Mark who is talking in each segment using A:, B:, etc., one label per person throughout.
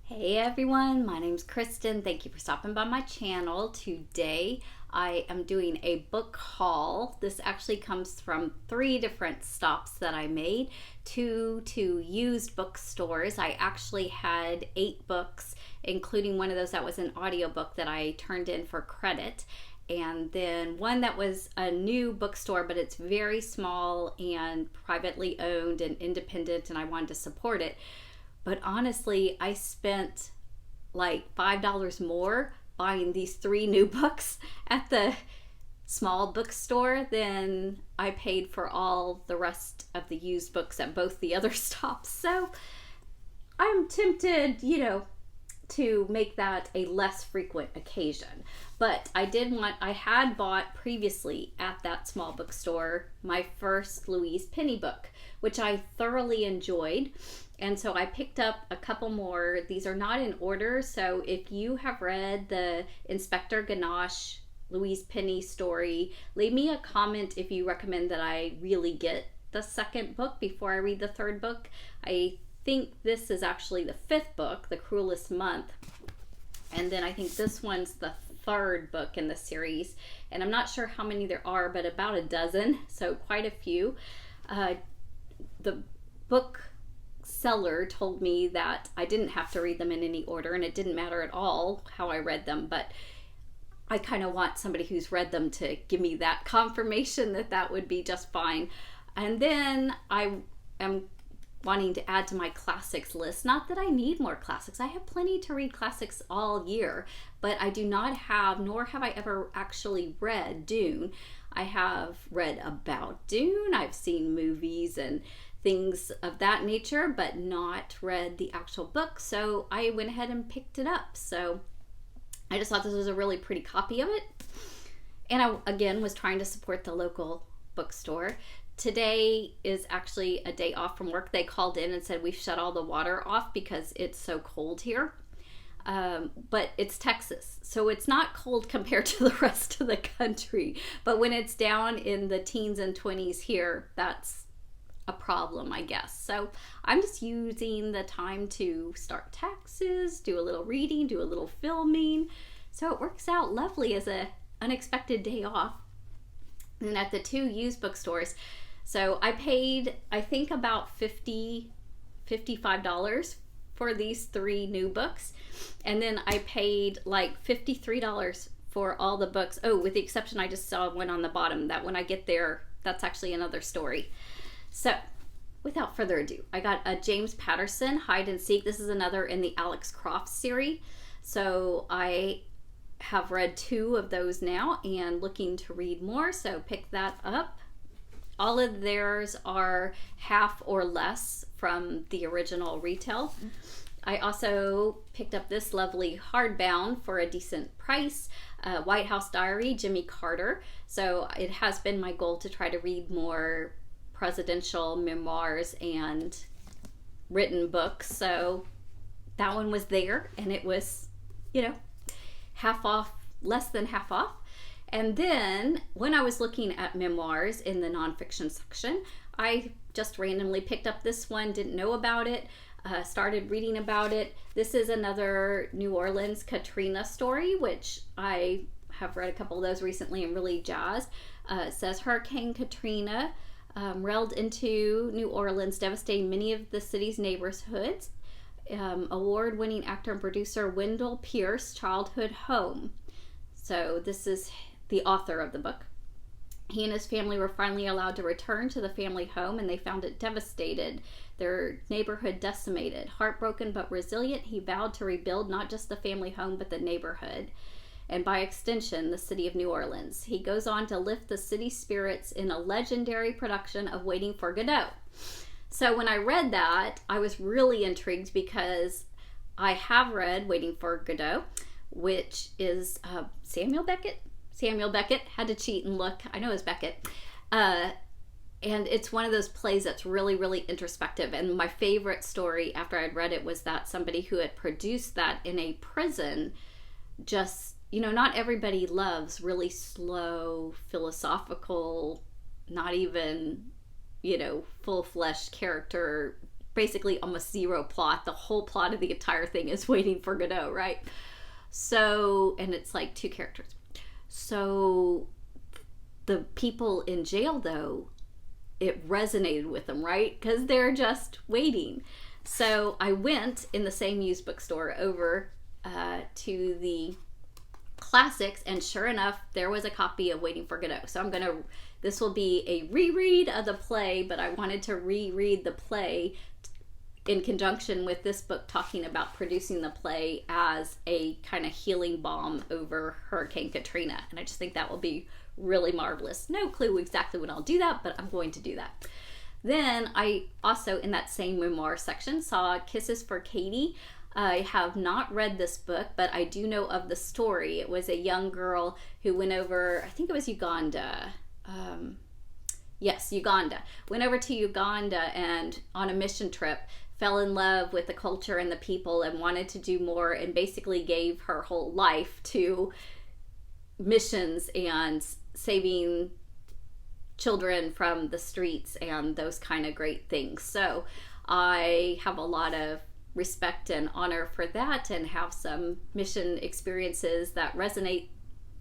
A: Hey everyone, my name's Kristen. Thank you for stopping by my channel. Today I am doing a book haul. This actually comes from 3 different stops that I made, 2 to used bookstores. I actually had 8 books, including one of those that was an audiobook that I turned in for credit. And then one that was a new bookstore, but it's very small and privately owned and independent, and I wanted to support it. But honestly, I spent like $5 more buying these 3 new books at the small bookstore than I paid for all the rest of the used books at both the other stops. So I'm tempted, to make that a less frequent occasion. But I had bought previously at that small bookstore my first Louise Penny book, which I thoroughly enjoyed. And so I picked up a couple more. These are not in order, so if you have read the Inspector Ganache Louise Penny story, leave me a comment if you recommend that I really get the second book before I read the third book. I think this is actually the 5th book, The Cruelest Month. And then I think this one's the 3rd book in the series. And I'm not sure how many there are, but about a dozen, so quite a few. The book seller told me that I didn't have to read them in any order, and it didn't matter at all how I read them, but I kind of want somebody who's read them to give me that confirmation that that would be just fine. And then I am wanting to add to my classics list. Not that I need more classics. I have plenty to read classics all year, but I do not have, nor have I ever actually read Dune. I have read about Dune. I've seen movies and things of that nature, but not read the actual book. So I went ahead and picked it up. So I just thought this was a really pretty copy of it. And I, again, was trying to support the local bookstore. Today is actually a day off from work. They called in and said we've shut all the water off because it's so cold here. But it's Texas, so it's not cold compared to the rest of the country. But when it's down in the teens and 20s here, that's a problem, I guess. So I'm just using the time to start taxes, do a little reading, do a little filming. So it works out lovely as a unexpected day off. And at the 2 used bookstores, so I paid, I think, about $55 for these 3 new books. And then I paid like $53 for all the books. Oh, with the exception, I just saw one on the bottom that when I get there, that's actually another story. So without further ado, I got a James Patterson, Hide and Seek. This is another in the Alex Croft series. So I have read 2 of those now and looking to read more, so pick that up. All of theirs are half or less from the original retail. I also picked up this lovely hardbound for a decent price, White House Diary, Jimmy Carter. So it has been my goal to try to read more presidential memoirs and written books. So that one was there, and it was, half off, less than half off. And then when I was looking at memoirs in the nonfiction section, I just randomly picked up this one, didn't know about it, started reading about it. This is another New Orleans Katrina story, which I have read a couple of those recently and really jazzed. It says Hurricane Katrina railed into New Orleans, devastating many of the city's neighborhoods. Award-winning actor and producer Wendell Pierce's childhood home. So this is the author of the book. He and his family were finally allowed to return to the family home, and they found it devastated, their neighborhood decimated. Heartbroken but resilient, he vowed to rebuild not just the family home but the neighborhood, and by extension, the city of New Orleans. He goes on to lift the city's spirits in a legendary production of Waiting for Godot. So when I read that, I was really intrigued because I have read Waiting for Godot, which is Samuel Beckett. Samuel Beckett, had to cheat and look. I know it's Beckett. And it's one of those plays that's really, really introspective. And my favorite story after I'd read it was that somebody who had produced that in a prison just, not everybody loves really slow, philosophical, not even, full-fleshed character basically almost zero plot. The whole plot of the entire thing is waiting for Godot, right? So, and it's like 2 characters. So the people in jail, though, it resonated with them, right? Because they're just waiting. So I went in the same used bookstore over to the classics, and sure enough, there was a copy of Waiting for Godot. So this will be a reread of the play, but I wanted to reread the play in conjunction with this book, talking about producing the play as a kind of healing balm over Hurricane Katrina. And I just think that will be really marvelous. No clue exactly when I'll do that, but I'm going to do that. Then I also, in that same memoir section, saw Kisses for Katie. I have not read this book, but I do know of the story. It was a young girl who went over, I think it was Uganda. Yes, Uganda. Went over to Uganda and on a mission trip, fell in love with the culture and the people and wanted to do more, and basically gave her whole life to missions and saving children from the streets and those kind of great things. So I have a lot of respect and honor for that, and have some mission experiences that resonate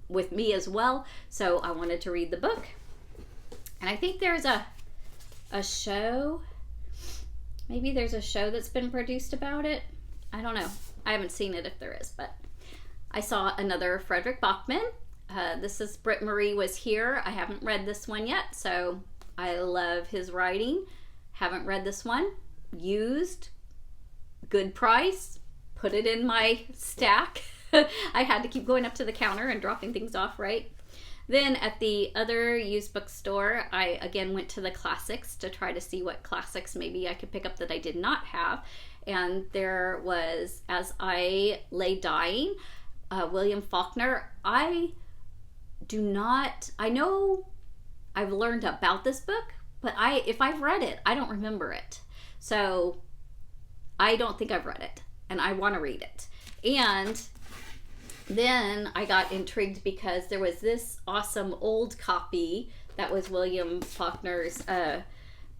A: with me as well. So I wanted to read the book. And I think there's a show. Maybe there's a show that's been produced about it. I don't know. I haven't seen it if there is, but I saw another Frederick Backman. This is Brit Marie Was Here. I haven't read this one yet, so I love his writing. Haven't read this one. Used. Good price. Put it in my stack. I had to keep going up to the counter and dropping things off, right? Then at the other used bookstore, I again went to the classics to try to see what classics maybe I could pick up that I did not have. And there was As I Lay Dying, William Faulkner. I know I've learned about this book, but if I've read it, I don't remember it. So I don't think I've read it, and I want to read it. And then I got intrigued because there was this awesome old copy that was William Faulkner's,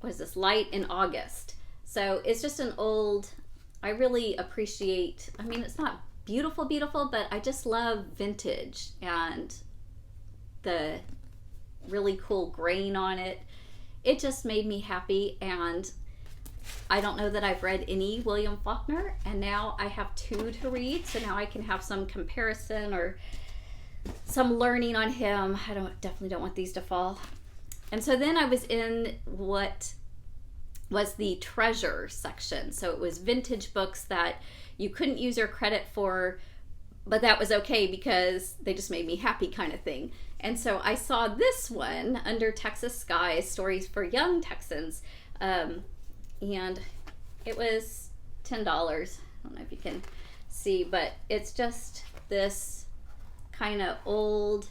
A: was this Light in August. So it's just an old, I really appreciate, I mean, it's not beautiful, but I just love vintage and the really cool grain on it. It just made me happy, and I don't know that I've read any William Faulkner, and now I have 2 to read, so now I can have some comparison or some learning on him. I definitely don't want these to fall. And so then I was in what was the treasure section. So it was vintage books that you couldn't use your credit for, but that was okay because they just made me happy, kind of thing. And so I saw this one, Under Texas Skies, Stories for Young Texans, and it was $10. I don't know if you can see, but it's just this kind of old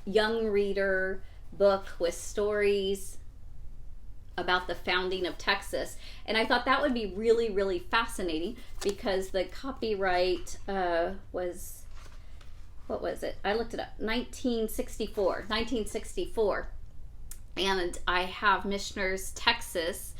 A: young reader book with stories about the founding of Texas. And I thought that would be really, really fascinating because the copyright was, what was it? I looked it up, 1964. And I have Missioner's Texas,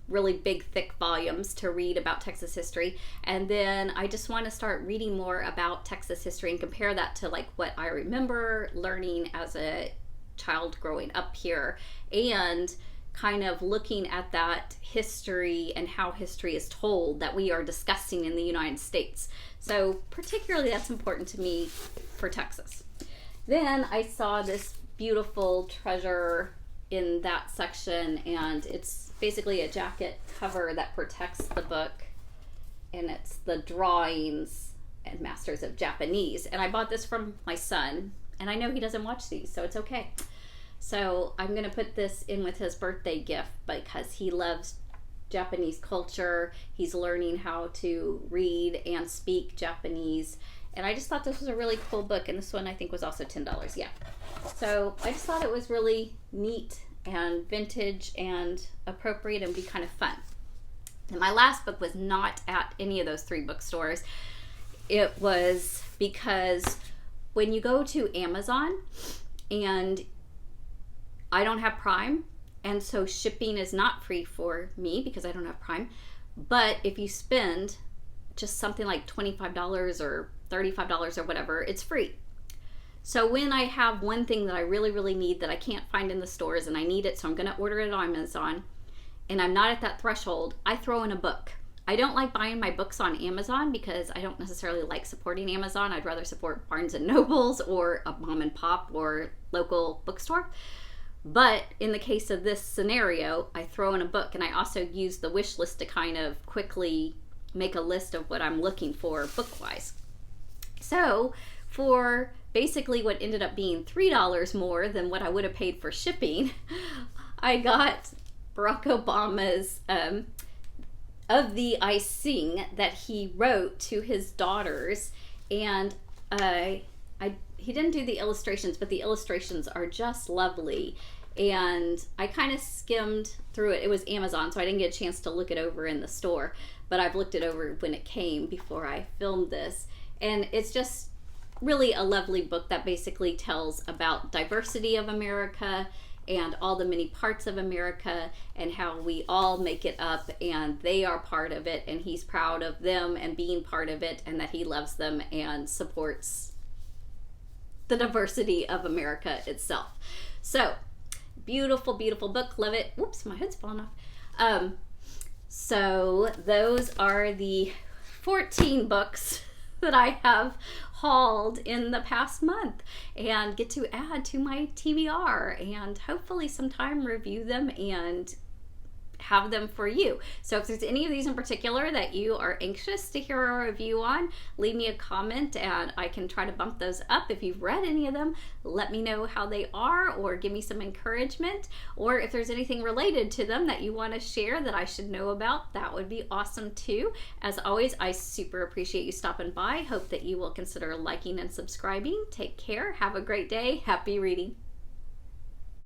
A: really big, thick volumes to read about Texas history. And then I just want to start reading more about Texas history and compare that to like what I remember learning as a child growing up here, and kind of looking at that history and how history is told that we are discussing in the United States. So particularly that's important to me for Texas. Then I saw this beautiful treasure in that section, and it's basically a jacket cover that protects the book, and it's the drawings and Masters of Japanese. And I bought this from my son, and I know he doesn't watch these, so it's okay. So I'm going to put this in with his birthday gift because he loves Japanese culture. He's learning how to read and speak Japanese. And I just thought this was a really cool book. And this one I think was also $10. Yeah. So I just thought it was really neat and vintage and appropriate and be kind of fun. And my last book was not at any of those 3 bookstores. It was because when you go to Amazon, and I don't have Prime, And so shipping is not free for me because I don't have Prime. But if you spend just something like $25 or $35 or whatever, it's free. So when I have one thing that I really, really need that I can't find in the stores and I need it, so I'm going to order it on Amazon, and I'm not at that threshold, I throw in a book. I don't like buying my books on Amazon because I don't necessarily like supporting Amazon. I'd rather support Barnes & Nobles or a mom and pop or local bookstore. But in the case of this scenario, I throw in a book, and I also use the wish list to kind of quickly make a list of what I'm looking for book-wise. So for basically what ended up being $3 more than what I would have paid for shipping, I got Barack Obama's Of Thee I Sing that he wrote to his daughters, and he didn't do the illustrations, but the illustrations are just lovely. And I kind of skimmed through it. It was Amazon, so I didn't get a chance to look it over in the store, but I've looked it over when it came before I filmed this. And it's just really a lovely book that basically tells about diversity of America and all the many parts of America and how we all make it up, and they are part of it, and he's proud of them and being part of it, and that he loves them and supports the diversity of America itself. So beautiful, beautiful book. Love it. Whoops, my hood's falling off. So those are the 14 books that I have hauled in the past month and get to add to my TBR, and hopefully sometime review them and have them for you. So if there's any of these in particular that you are anxious to hear a review on, leave me a comment and I can try to bump those up. If you've read any of them, let me know how they are or give me some encouragement, or if there's anything related to them that you want to share that I should know about, that would be awesome too. As always, I super appreciate you stopping by. Hope that you will consider liking and subscribing. Take care. Have a great day. Happy reading.